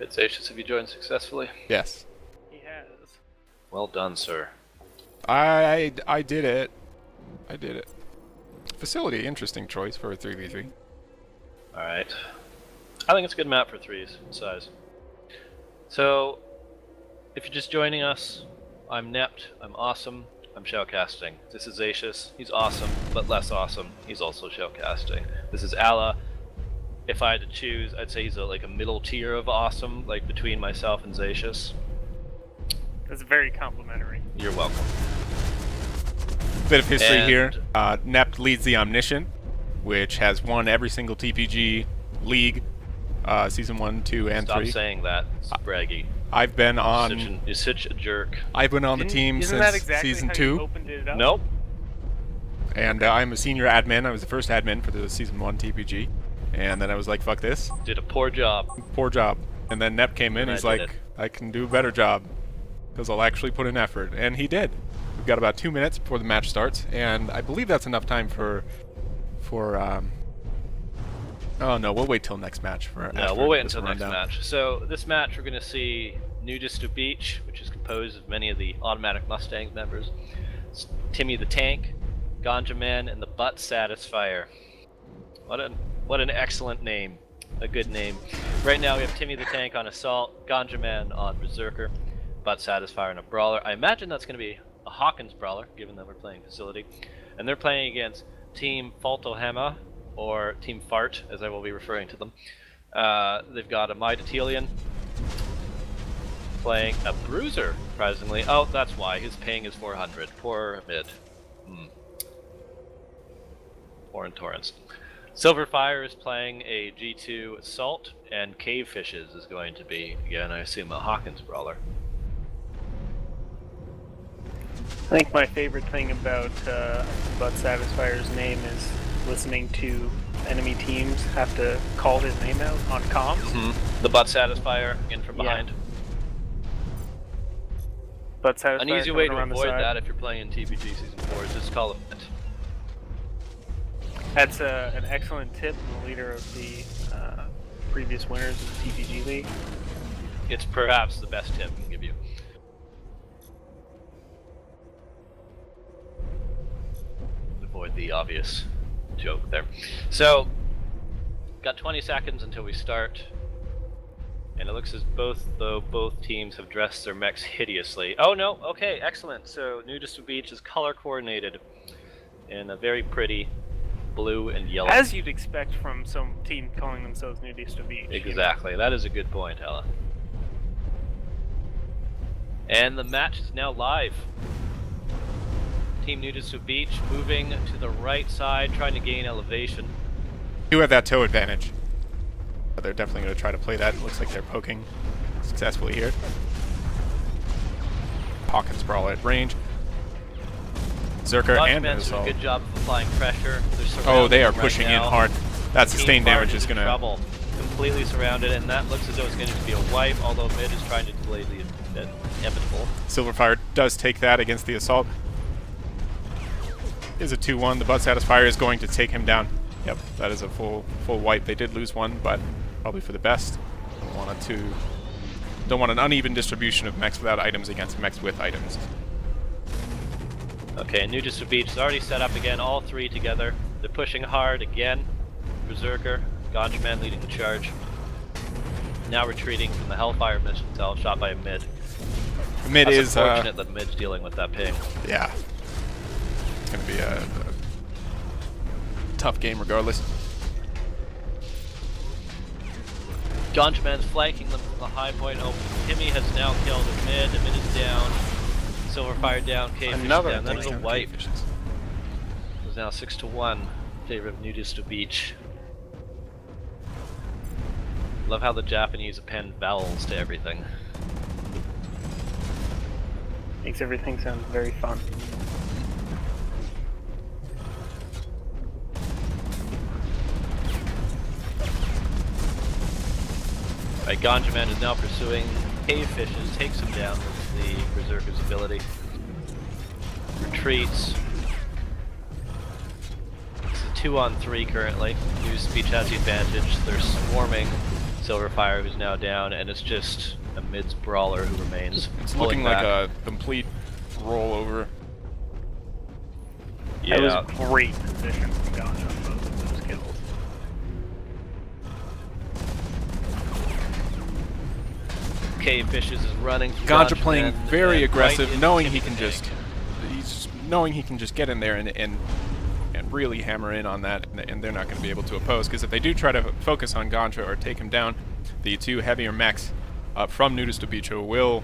It's Acius, have you joined successfully? Yes. He has. Well done, sir. I did it. I did it. Facility, interesting choice for a 3v3. Alright. I think it's a good map for threes in size. So, if you're just joining us, I'm Nept, I'm awesome, I'm shoutcasting. This is Acius, he's awesome, but less awesome, he's also shoutcasting. This is Alla. If I had to choose, I'd say he's like a middle tier of awesome, like between myself and Zacius. That's very complimentary. You're welcome. Bit of history And here. Nept leads the Omniscient, which has won every single TPG league, season 1, 2, and Stop 3. saying that. It's braggy. I've been on. You're such a jerk. I've been on the team Isn't that since exactly season how 2, you opened it up? Nope. and I'm a senior admin. I was the first admin for the season 1 TPG, and then I was like, "Fuck this, Did a poor job. poor job." And then Nept came in. And He's I did like, it. "I can do a better job, because I'll actually put in effort," and he did. We've got about 2 minutes before the match starts, and I believe that's enough time for. Oh no, we'll wait till next match for. No, we'll wait until next match. So this match, we're going to see Nudist to Beach, which is composed of many of the Automatic Mustangs members. It's Timmy the Tank, Ganja Man, and the Butt Satisfier. What an excellent name. A good name. Right now we have Timmy the Tank on Assault, Ganja Man on Berserker, Butt Satisfier on a Brawler. I imagine that's going to be a Hawkins Brawler, given that we're playing Facility. And they're playing against Team Faltohema, or Team Fart, as I will be referring to them. They've got a Midetelian playing a Bruiser, surprisingly. Oh, that's why. His ping is 400. Poor mid. Poor in Torrents. Silverfire is playing a G2 Assault, and Cave Fishes is going to be, again, I assume, a Hawkins Brawler. I think my favorite thing about Butt Satisfier's name is listening to enemy teams have to call his name out on comms. The Butt Satisfier, again from behind. Butt Satisfier An easy way to around the avoid side. that if you're playing in TPG Season 4 is just call it. That's an excellent tip from the leader of the previous winners of the TPG League. It's perhaps the best tip I can give you. Avoid the obvious joke there. So, got 20 seconds until we start, and it looks as both teams have dressed their mechs hideously. Oh no, okay, excellent. So Nudist to Beach is color coordinated in a very pretty blue and yellow. As you'd expect from some team calling themselves Nudist to Beach. Exactly, that is a good point, Ella. And the match is now live. Team Nudist to Beach moving to the right side, trying to gain elevation. You have that toe advantage. They're definitely going to try to play that. It looks like they're poking successfully here. Hawkins Brawl at range. Zerker and Man's doing Assault. a good job of applying pressure. Oh, they are right pushing in now. hard. That Team sustained Fart damage is going to... trouble. Completely surrounded, and that looks as though it's going to be a wipe, although mid is trying to delay the inevitable. Silverfire does take that against the Assault. Is a 2-1. The Butt Satisfier is going to take him down. Yep, that is a full wipe. They did lose one, but probably for the best. Don't want an uneven distribution of mechs without items against mechs with items. Okay, Nudist to Beach is already set up again, all three together. They're pushing hard again. Berserker, Ganja Man leading the charge. Now retreating from the Hellfire mission itself, shot by a mid. The mid That's is... unfortunate that mid's dealing with that ping. Yeah. It's going to be a tough game regardless. Ganja Man's flanking them from the high point open. Timmy has now killed a mid is down. Silverfire down, Cave Fish Another down. That is a Takedown wipe. Cave It Fishes. is now 6-1 in favor of Nudist to Beach. Love how the Japanese append vowels to everything. Makes everything sound very fun. Right, Ganja Man is now pursuing Cave Fishes, takes him down with the Berserker's ability. Retreats. It's a 2-on-3 currently. Nudist to Beach has the advantage. They're swarming Silverfire, who's now down, and it's just a mid's brawler who remains. It's pulling looking like back. a complete rollover. Yeah. That was great position from Ganja on both of those kills. Cave Fishes is running. Ganja playing and very right aggressive, into knowing Timmy he can the just Tank. get in there and really hammer in on that, and they're not going to be able to oppose, because if they do try to focus on Ganja or take him down, the two heavier mechs from Nudist Obicho will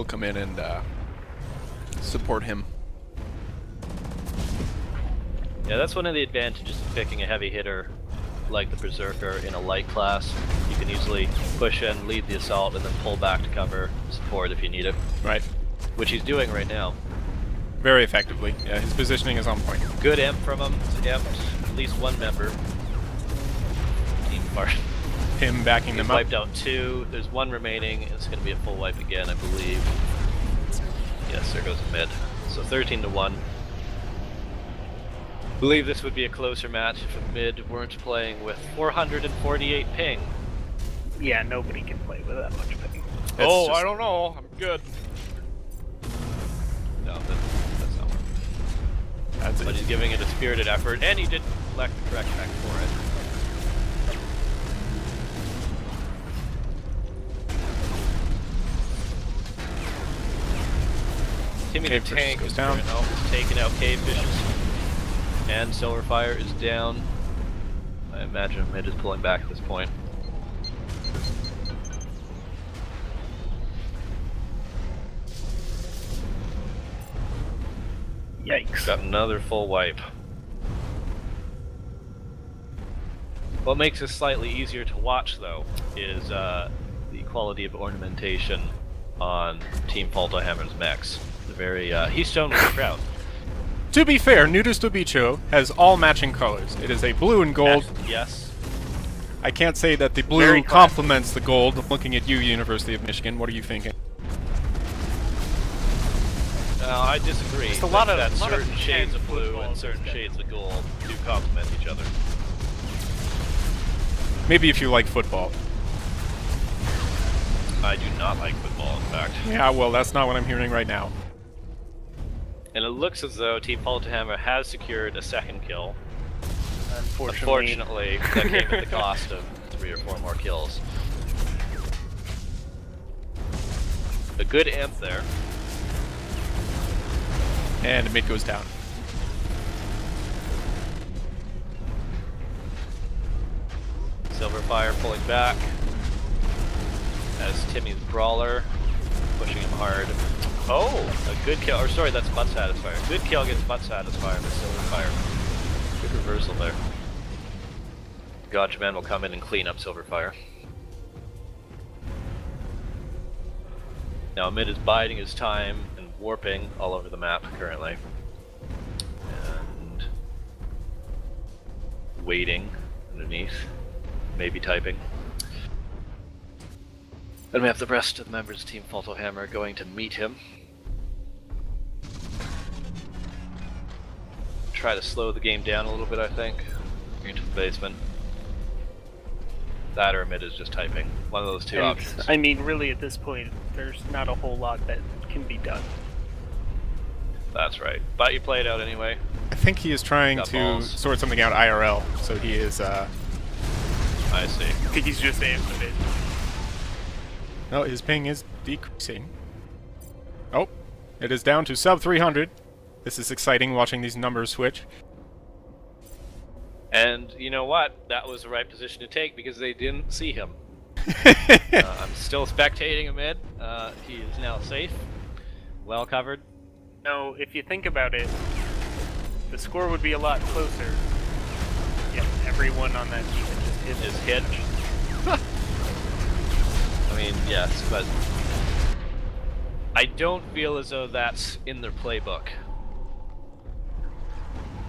come in and support him. Yeah, that's one of the advantages of picking a heavy hitter like the Berserker in a light class. You can easily push in, lead the assault, and then pull back to cover support if you need it. Right. Which he's doing right now. Very effectively. Yeah, his positioning is on point. Good imp from him. Imped at least one member. Team part. Him backing He's them up. wiped out 2. There's 1 remaining. It's going to be a full wipe again, I believe. Yes, there goes a mid. So 13 to 1. I believe this would be a closer match if a mid weren't playing with 448 ping. Yeah, nobody can play with that much ping. It's just- I don't know. I'm good. No, that's not one. That's But it. he's giving it a spirited effort, and he did elect the correct back for it. Timmy the Cave Fish Tank goes is down. taking out Cave Fishes. And Silverfire is down. I imagine mid is pulling back at this point. Yikes. Got another full wipe. What makes this slightly easier to watch, though, is the quality of ornamentation on Team Faltohammer's mechs. The very he's shown with the crowd. To be fair, Nudist Obicho has all matching colors. It is a blue and gold. Yes. I can't say that the blue Very classy. complements the gold. I'm looking at you, University of Michigan. What are you thinking? No, I disagree. Just a lot of- that lot of certain shades of blue football and certain instead. shades of gold do complement each other. Maybe if you like football. I do not like football, in fact. Yeah, well, that's not what I'm hearing right now. And it looks as though Team Faltohammer has secured a second kill. Unfortunately. Unfortunately, that came at the cost of 3 or 4 more kills. A good imp there. And the mid goes down. Silverfire pulling back. As Timmy's brawler pushing him hard. Oh, a good kill. Or sorry, that's butt satisfier. Good kill against butt satisfier with Silverfire. Good reversal there. Gotcha Man will come in and clean up Silverfire. Now Mid is biding his time and warping all over the map currently. And waiting underneath. Maybe typing. Then we have the rest of the members of Team Faltohammer going to meet him. Try to slow the game down a little bit, I think. Into the basement. That or Mid is just typing. One of those two And, options. I mean, really, at this point, there's not a whole lot that can be done. That's right. But you play it out anyway. I think he is trying Got to balls. sort something out IRL, so he is, I see. I think he's just amped a bit. no, his ping is decreasing. Oh, it is down to sub 300. This is exciting watching these numbers switch. And you know what? That was the right position to take because they didn't see him. I'm still spectating Amid. He is now safe. Well covered. No, if you think about it, the score would be a lot closer if everyone on that team had just hit Is hit. I mean, yes, but I don't feel as though that's in their playbook.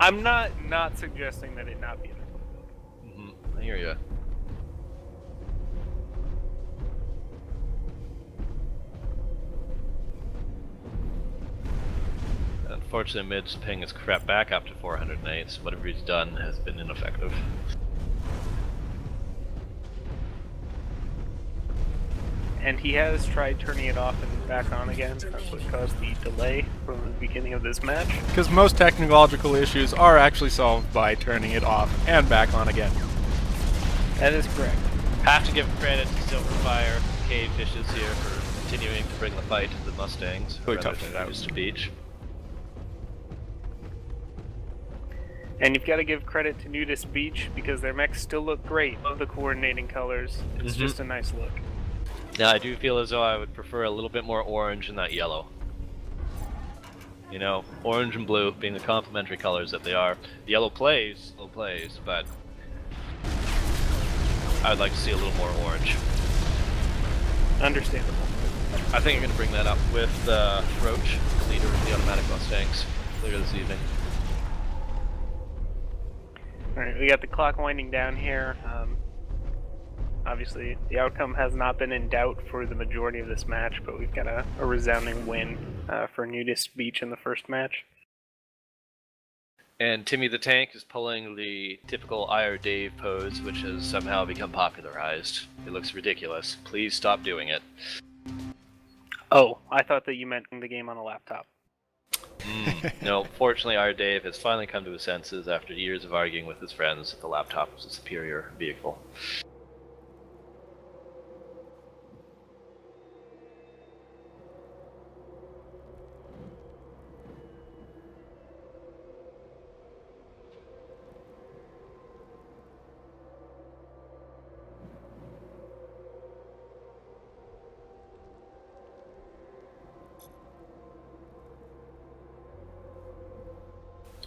I'm not suggesting that it not be in the playbook. I hear you. Unfortunately, Mid's ping has crept back up to 408, so whatever he's done has been ineffective. And he has tried turning it off and back on again. That's what caused the delay from the beginning of this match. Because most technological issues are actually solved by turning it off and back on again. That is correct. Have to give credit to Silverfire, Cavefishes here for continuing to bring the fight to the Mustangs. Really rather tough than it out. Nudist Beach. And you've got to give credit to Nudist Beach because their mechs still look great. Love the coordinating colors. It's just a nice look. Now, I do feel as though I would prefer a little bit more orange than that yellow. You know, orange and blue being the complementary colors that they are. The yellow plays, but I would like to see a little more orange. Understandable. I think I'm going to bring that up with Roach, leader of the Automatic Mustangs, later this evening. Alright, we got the clock winding down here. Obviously, the outcome has not been in doubt for the majority of this match, but we've got a resounding win for Nudist Beach in the first match. And Timmy the Tank is pulling the typical IR Dave pose, which has somehow become popularized. It looks ridiculous. Please stop doing it. Oh, I thought that you meant the game on a laptop. No, fortunately, IR Dave has finally come to his senses after years of arguing with his friends that the laptop was a superior vehicle.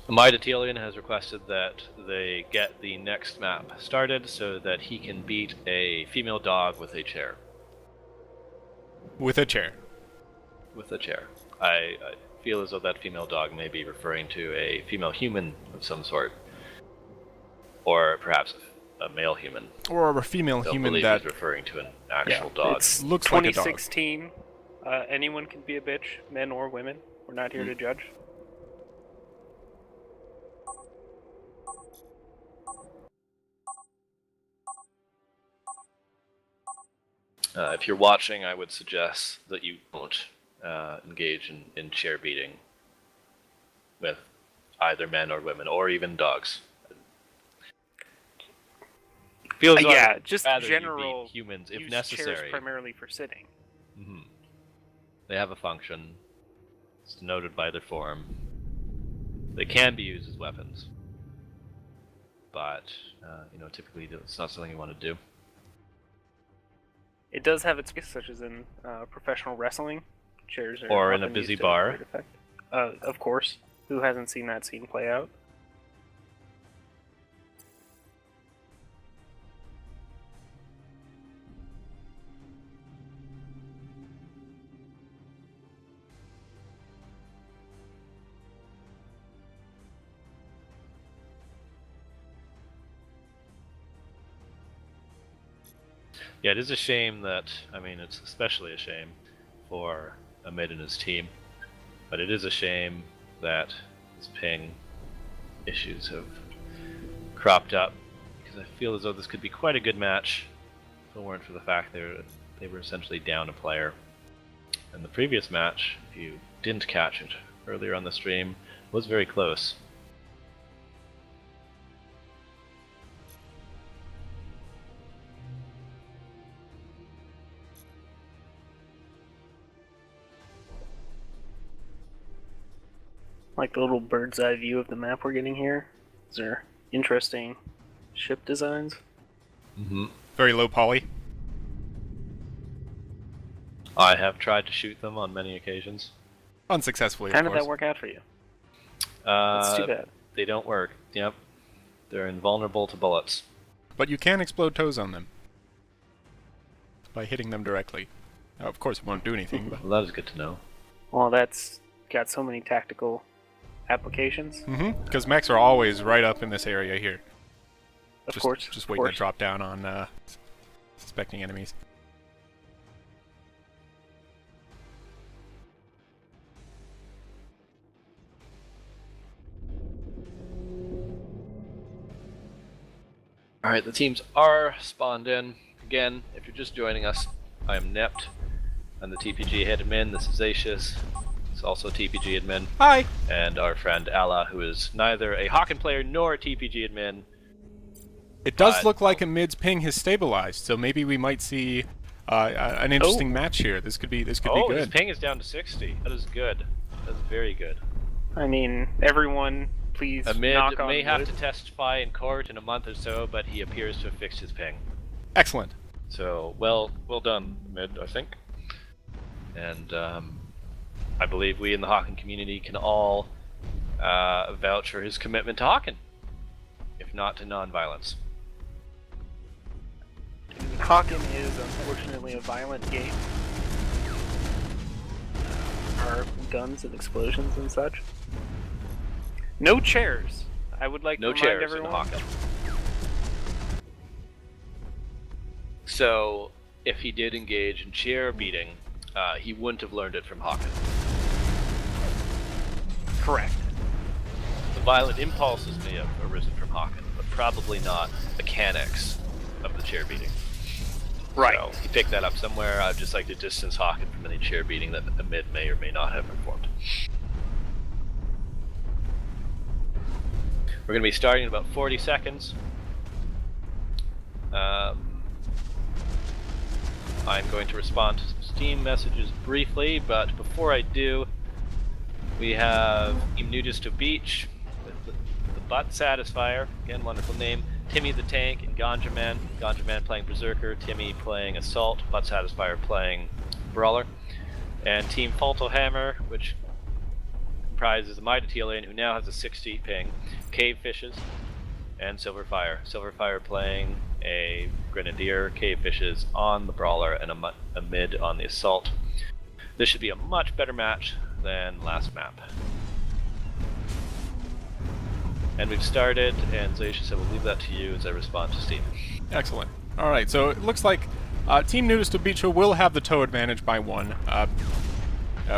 Mydatelian has requested that they get the next map started so that he can beat a female dog with a chair. With a chair. With a chair. I feel as though that female dog may be referring to a female human of some sort. Or perhaps a male human. Or a female Don't human believe that he's referring to an actual dog. It's looks like a dog. 2016. Anyone can be a bitch, men or women. We're not here to judge. If you're watching, I would suggest that you don't engage in chair beating with either men or women, or even dogs. Feels like Yeah, I'd just rather you general beat humans if use necessary. chairs primarily for sitting. They have a function. It's denoted by their form. They can be used as weapons, but typically it's not something you want to do. It does have its use, such as in professional wrestling. Chairs are Or in a often busy used to bar. great effect. Of course. Who hasn't seen that scene play out? Yeah, it is a shame that, it's especially a shame for Ahmed and his team, but it is a shame that his ping issues have cropped up, because I feel as though this could be quite a good match if it weren't for the fact they were essentially down a player. And the previous match, if you didn't catch it earlier on the stream, was very close. Like the little bird's eye view of the map we're getting here. These are interesting ship designs. Very low poly. I have tried to shoot them on many occasions. Unsuccessfully, How of did course. that work out for you? It's too bad. They don't work. Yep. They're invulnerable to bullets. But you can explode toes on them. By hitting them directly. Now, of course, it won't do anything, but... Well, that is good to know. Well, that's got so many tactical applications. Because mechs are always right up in this area here. Of course. Just of waiting course. to drop down on suspecting enemies. Alright, the teams are spawned in. Again, if you're just joining us, I am Nept. I'm the TPG head admin. This is Acius. It's also TPG admin. Hi! And our friend Alla, who is neither a Hawken player nor a TPG admin. It does look like a mid's ping has stabilized, so maybe we might see an interesting match here. This could be good. His ping is down to 60. That is good. That's very good. I mean, everyone, please A mid knock on may have wood. to testify in court in a month or so, but he appears to have fixed his ping. Excellent. So, well done, mid, I think. And I believe we in the Hawken community can all vouch for his commitment to Hawken, if not to non-violence. Hawken is unfortunately a violent game. Are guns and explosions and such. No chairs. I would like to No remind chairs everyone. in Hawken. So, if he did engage in chair beating, he wouldn't have learned it from Hawken. Correct. The violent impulses may have arisen from Hawken, but probably not mechanics of the chair beating. Right. So he picked that up somewhere. I'd just like to distance Hawken from any chair beating that a mid may or may not have performed. We're going to be starting in about 40 seconds. I'm going to respond to some Steam messages briefly, but before I do, we have Team Nudist to Beach with the Butt Satisfier, again, wonderful name, Timmy the Tank and Ganja Man. Ganja Man playing Berserker, Timmy playing Assault, Butt Satisfier playing Brawler. And Team Falto Hammer, which comprises the Mighty TLN, who now has a 60 ping, Cave Fishes, and Silverfire. Silverfire playing a Grenadier, Cave Fishes on the Brawler, and a mid on the Assault. This should be a much better match than last map. And we've started, and Zacius, I will leave that to you as I respond to Steve. Excellent. Alright, so it looks like Team Nudist of Beach will have the toe advantage by 1.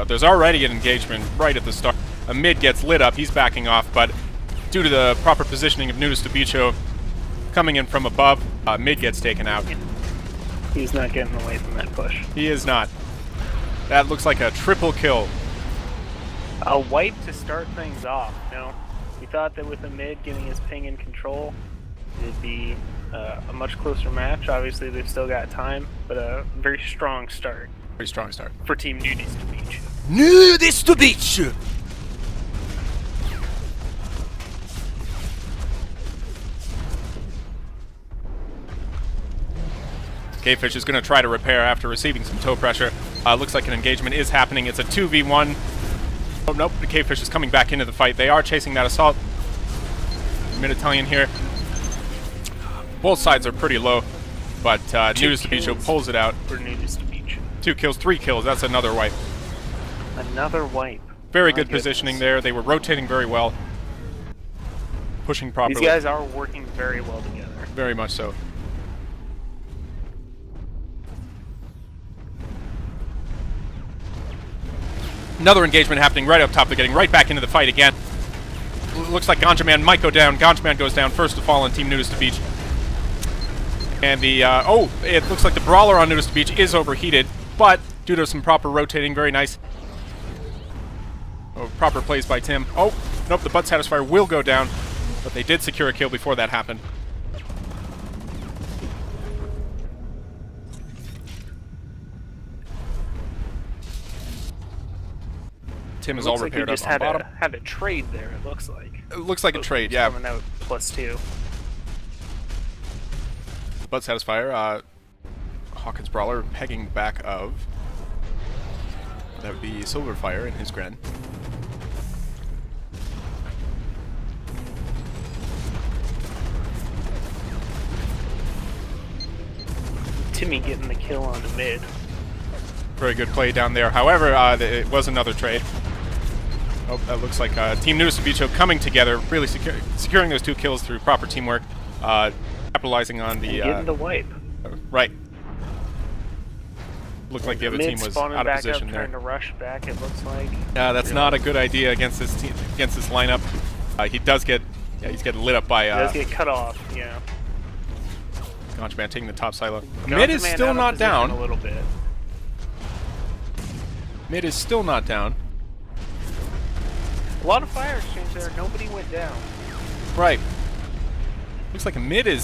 There's already an engagement right at the start. A mid gets lit up, he's backing off, but due to the proper positioning of Nudist of Beach coming in from above, mid gets taken out. He's not getting away from that push. He is not. That looks like a triple kill. A wipe to start things off, no? We thought that with a mid getting his ping in control, it'd be a much closer match. Obviously, they've still got time, but a very strong start. Very strong start. For Team Nudist to Beach. Nudist to Beach! Cavefish is going to try to repair after receiving some toe pressure. Looks like an engagement is happening. It's a 2v1. Oh, nope, the Cavefish is coming back into the fight. They are chasing that assault. Mid-Italian here. Both sides are pretty low, but Nudist to Beach pulls it out. For Nudist to Beach. 2 kills, 3 kills. That's another wipe. Another wipe. Very good positioning there. They were rotating very well. Pushing properly. These guys are working very well together. Very much so. Another engagement happening right up top. They're getting right back into the fight again. Looks like Ganja Man might go down. Ganja Man goes down first to fall on Team Nudist to Beach. And the, it looks like the Brawler on Nudist to Beach is overheated, but due to some proper rotating, very nice. Proper plays by Tim. Oh, nope, the Butt Satisfier will go down, but they did secure a kill before that happened. Tim is all repaired up on bottom. Had a trade there, it looks like. It looks like a trade, yeah. Coming out +2. Butt Satisfier, Hawken's Brawler pegging back of. That would be Silverfire in his Gren. Timmy getting the kill on the mid. Very good play down there. However, it was another trade. Oh, that looks like Team Nudist to Beach coming together, really securing those 2 kills through proper teamwork, capitalizing on the... getting the wipe. Right. Looked like the other team was out of position there. Trying to rush back, it looks like. That's not a good idea against this team, against this lineup. He does get, he's getting lit up by. He does get cut off, yeah. Ganja Man taking the top silo. Ganja Mid is Man still out of not position down. a little bit. Mid is still not down. A lot of fire exchange there. Nobody went down. Right. Looks like mid is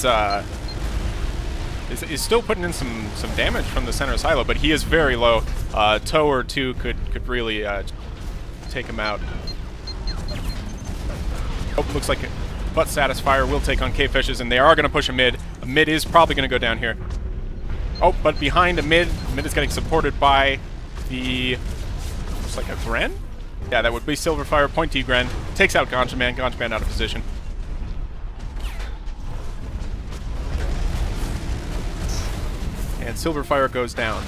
still putting in some damage from the center silo, but he is very low. Toe or two could really take him out. Oh, looks like Butt Satisfier will take on K-Fishes, and they are going to push a mid. A mid is probably going to go down here. Oh, but behind a mid is getting supported by the... looks like a Gren? Yeah, that would be Silverfire. Point D Gren. Takes out Ganja Man. Ganja Man out of position. And Silverfire goes down.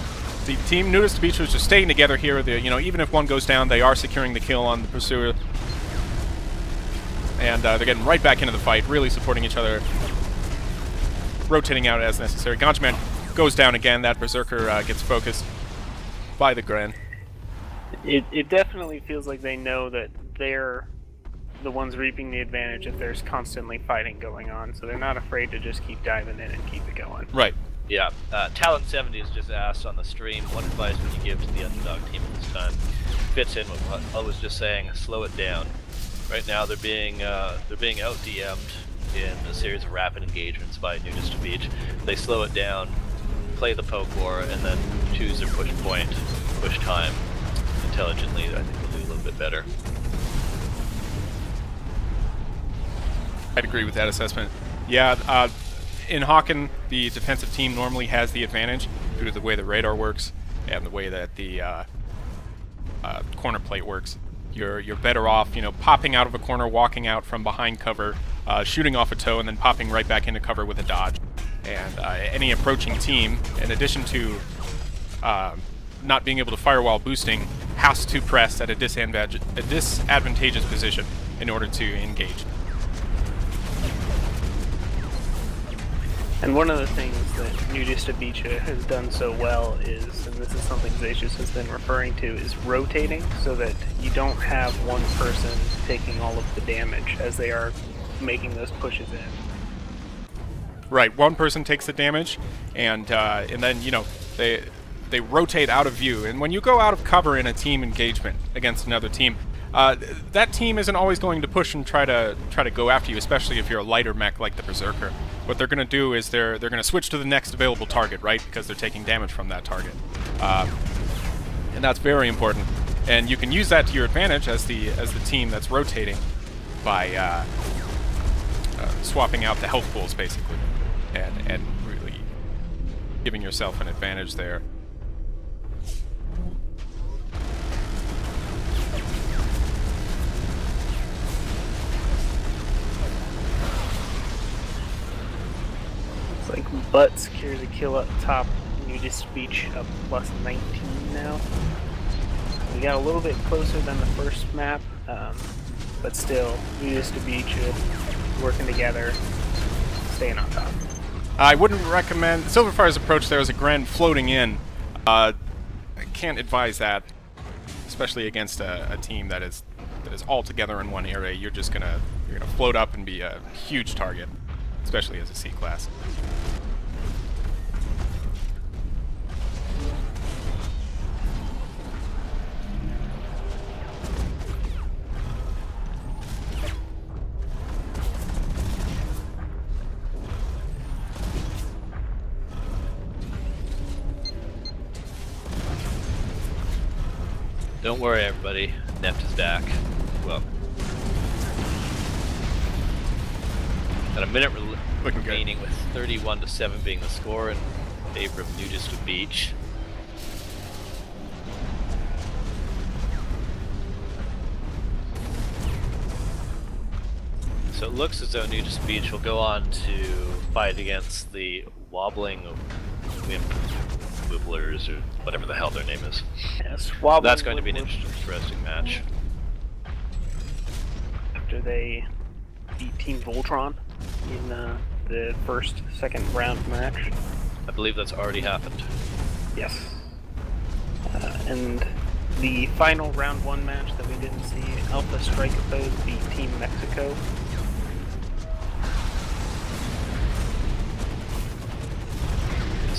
The team Nudist Beach was just staying together here. Even if one goes down, they are securing the kill on the Pursuer. And they're getting right back into the fight, really supporting each other. Rotating out as necessary. Ganja Man goes down again. That Berserker gets focused by the Gren. It definitely feels like they know that they're the ones reaping the advantage if there's constantly fighting going on, so they're not afraid to just keep diving in and keep it going. Right. Yeah. Talent70 has just asked on the stream, what advice would you give to the underdog team at this time? Fits in with what I was just saying, slow it down. Right now they're being out DM'd in a series of rapid engagements by Nudist Beach. They slow it down, play the poke war, and then choose their push point, push time intelligently. I think they'll do a little bit better. I'd agree with that assessment. Yeah, in Hawken, the defensive team normally has the advantage due to the way the radar works and the way that the corner plate works. You're better off, popping out of a corner, walking out from behind cover, shooting off a toe, and then popping right back into cover with a dodge. And any approaching team, in addition to not being able to fire while boosting, has to press at a disadvantageous position in order to engage. And one of the things that Nudist Abicha has done so well is, and this is something Zacius has been referring to, is rotating so that you don't have one person taking all of the damage as they are making those pushes in. Right, one person takes the damage, and then they rotate out of view. And when you go out of cover in a team engagement against another team, that team isn't always going to push and try to go after you, especially if you're a lighter mech like the Berserker. What they're going to do is they're going to switch to the next available target, right? Because they're taking damage from that target, and that's very important. And you can use that to your advantage as the team that's rotating by swapping out the health pools, basically, and really giving yourself an advantage there. Like Butt secures a kill up top. Nudist Beach up plus 19 now. We got a little bit closer than the first map, but still, Nudist Beach working together, staying on top. I wouldn't recommend Silverfire's approach. There is a Gren floating in. I can't advise that, especially against a team that is all together in one area. You're gonna float up and be a huge target, especially as a C class. Don't worry, everybody. Nept is back. Well, got a minute remaining with 31-7 being the score in favor of Nudist Beach. So it looks as though Nudist Beach will go on to fight against the wobbling Wimp Wibblers, or whatever the hell their name is. Yes, that's going to be an interesting match. After they beat Team Voltron in the second round match. I believe that's already happened. Yes. And the final round 1 match that we didn't see, Alpha Strike Opposed beat Team Mexico.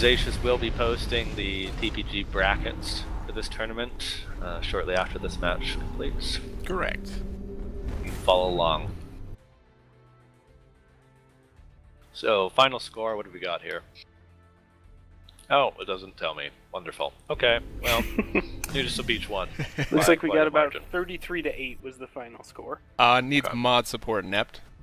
Zatius will be posting the TPG brackets for this tournament shortly after this match completes. Correct. You can follow along. So, final score, what have we got here? Oh, it doesn't tell me. Wonderful. Okay, well, Nudist Beach won. Looks like we Quite got a about margin. 33 to 8 was the final score. Needs Okay. mod support, Nept.